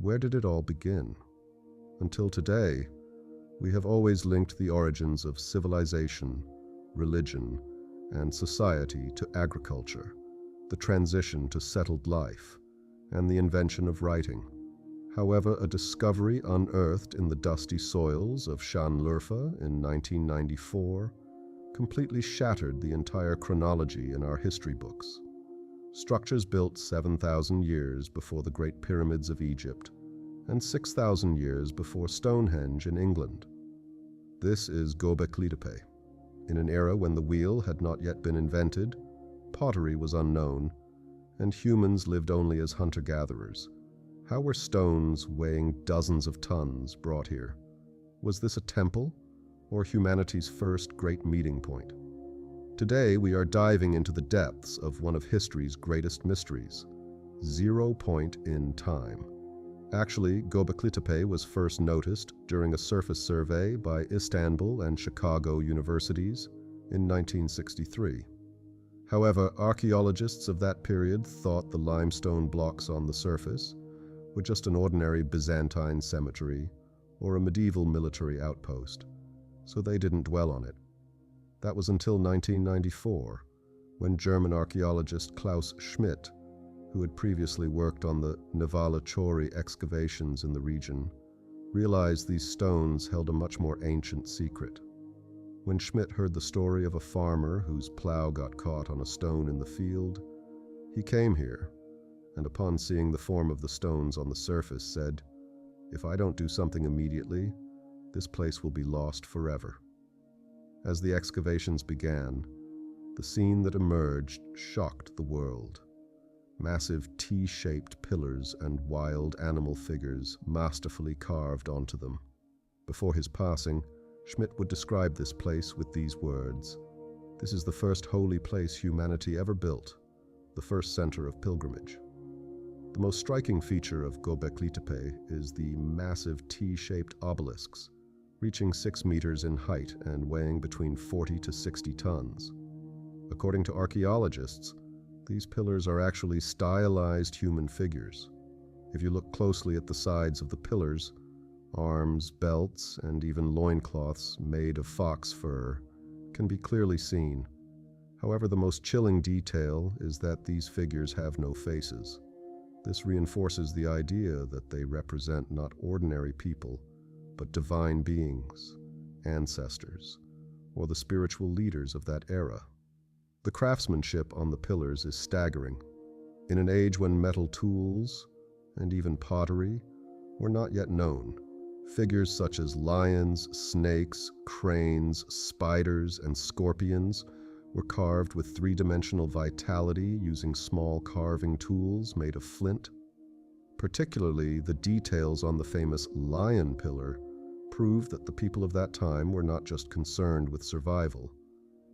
where did it all begin? Until today, we have always linked the origins of civilization, religion, and society to agriculture, the transition to settled life, and the invention of writing. However, a discovery unearthed in the dusty soils of Schanlurfa in 1994 completely shattered the entire chronology in our history books. Structures built 7,000 years before the Great Pyramids of Egypt and 6,000 years before Stonehenge in England. This is Göbeklitepe. In an era when the wheel had not yet been invented, pottery was unknown, and humans lived only as hunter-gatherers. How were stones weighing dozens of tons brought here? Was this a temple, or humanity's first great meeting point? Today, we are diving into the depths of one of history's greatest mysteries, 0 point in time. Actually, Göbeklitepe was first noticed during a surface survey by Istanbul and Chicago universities in 1963. However, archaeologists of that period thought the limestone blocks on the surface were just an ordinary Byzantine cemetery or a medieval military outpost, so they didn't dwell on it. That was until 1994, when German archaeologist Klaus Schmidt, who had previously worked on the Nevala Chori excavations in the region, realized these stones held a much more ancient secret. When Schmidt heard the story of a farmer whose plow got caught on a stone in the field, he came here, and upon seeing the form of the stones on the surface said, "If I don't do something immediately, this place will be lost forever." As the excavations began, the scene that emerged shocked the world. Massive T-shaped pillars and wild animal figures masterfully carved onto them. Before his passing, Schmidt would describe this place with these words: "This is the first holy place humanity ever built, the first center of pilgrimage." The most striking feature of Göbeklitepe is the massive T-shaped obelisks, reaching 6 meters in height and weighing between 40 to 60 tons. According to archaeologists, these pillars are actually stylized human figures. If you look closely at the sides of the pillars, arms, belts, and even loincloths made of fox fur can be clearly seen. However, the most chilling detail is that these figures have no faces. This reinforces the idea that they represent not ordinary people, but divine beings, ancestors, or the spiritual leaders of that era. The craftsmanship on the pillars is staggering. In an age when metal tools, and even pottery, were not yet known, figures such as lions, snakes, cranes, spiders, and scorpions were carved with three-dimensional vitality using small carving tools made of flint. Particularly, the details on the famous lion pillar prove that the people of that time were not just concerned with survival.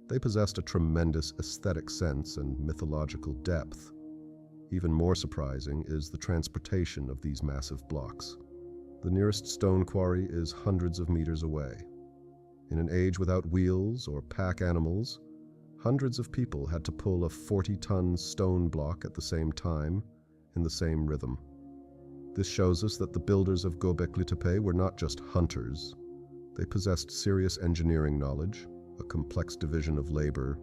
They possessed a tremendous aesthetic sense and mythological depth. Even more surprising is the transportation of these massive blocks. The nearest stone quarry is hundreds of meters away. In an age without wheels or pack animals, hundreds of people had to pull a 40-ton stone block at the same time, in the same rhythm. This shows us that the builders of Göbeklitepe were not just hunters. They possessed serious engineering knowledge, a complex division of labor,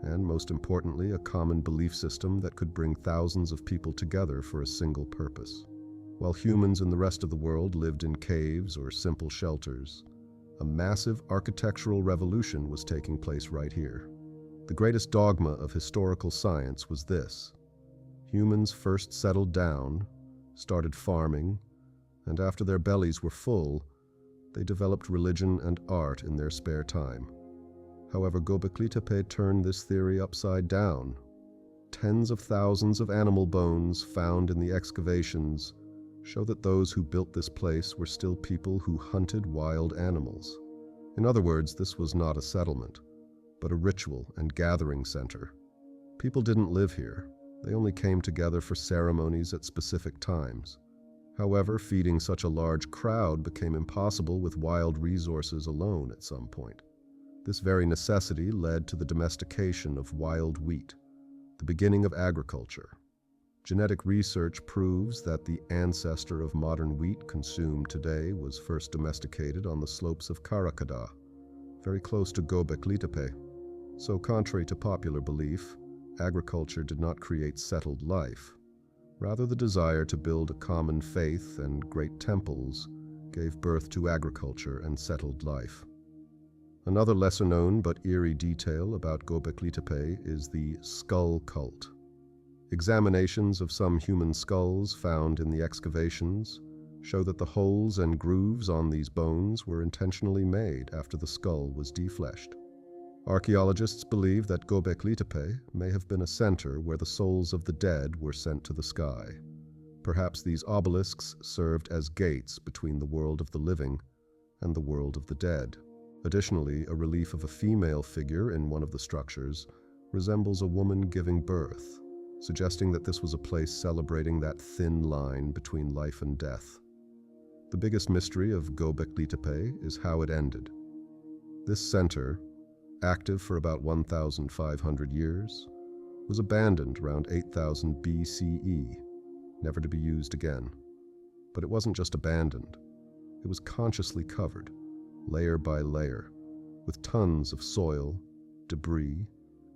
and most importantly, a common belief system that could bring thousands of people together for a single purpose. While humans in the rest of the world lived in caves or simple shelters, a massive architectural revolution was taking place right here. The greatest dogma of historical science was this: humans first settled down, started farming, and after their bellies were full, they developed religion and art in their spare time. However, Göbeklitepe turned this theory upside down. Tens of thousands of animal bones found in the excavations show that those who built this place were still people who hunted wild animals. In other words, this was not a settlement, but a ritual and gathering center. People didn't live here. They only came together for ceremonies at specific times. However, feeding such a large crowd became impossible with wild resources alone at some point. This very necessity led to the domestication of wild wheat, the beginning of agriculture. Genetic research proves that the ancestor of modern wheat consumed today was first domesticated on the slopes of Karakada, very close to Göbeklitepe. So contrary to popular belief, agriculture did not create settled life. Rather, the desire to build a common faith and great temples gave birth to agriculture and settled life. Another lesser-known but eerie detail about Göbeklitepe is the skull cult. Examinations of some human skulls found in the excavations show that the holes and grooves on these bones were intentionally made after the skull was defleshed. Archaeologists believe that Göbeklitepe may have been a center where the souls of the dead were sent to the sky. Perhaps these obelisks served as gates between the world of the living and the world of the dead. Additionally, a relief of a female figure in one of the structures resembles a woman giving birth, suggesting that this was a place celebrating that thin line between life and death. The biggest mystery of Göbeklitepe is how it ended. This center, active for about 1,500 years, was abandoned around 8000 BCE, never to be used again. But it wasn't just abandoned. It was consciously covered, layer by layer, with tons of soil, debris,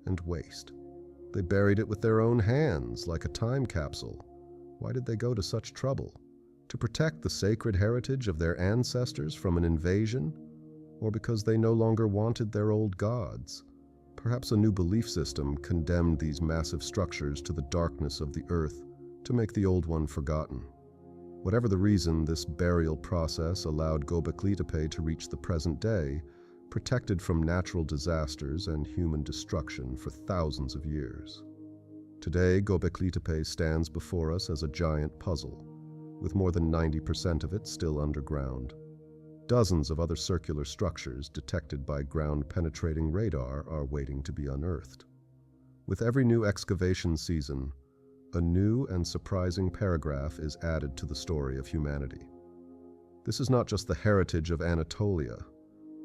and waste. They buried it with their own hands, like a time capsule. Why did they go to such trouble? To protect the sacred heritage of their ancestors from an invasion? Or because they no longer wanted their old gods? Perhaps a new belief system condemned these massive structures to the darkness of the earth to make the old one forgotten. Whatever the reason, this burial process allowed Göbeklitepe to reach the present day, protected from natural disasters and human destruction for thousands of years. Today, Göbeklitepe stands before us as a giant puzzle, with more than 90% of it still underground. Dozens of other circular structures detected by ground-penetrating radar are waiting to be unearthed. With every new excavation season, a new and surprising paragraph is added to the story of humanity. This is not just the heritage of Anatolia,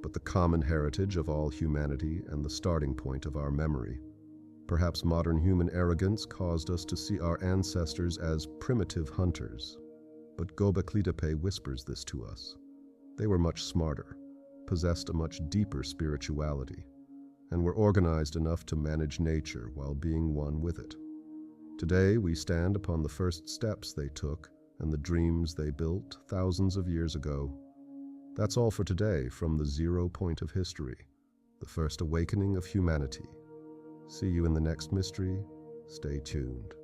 but the common heritage of all humanity and the starting point of our memory. Perhaps modern human arrogance caused us to see our ancestors as primitive hunters, but Göbeklitepe whispers this to us. They were much smarter, possessed a much deeper spirituality, and were organized enough to manage nature while being one with it. Today, we stand upon the first steps they took and the dreams they built thousands of years ago. That's all for today from the 0 point of history, the first awakening of humanity. See you in the next mystery. Stay tuned.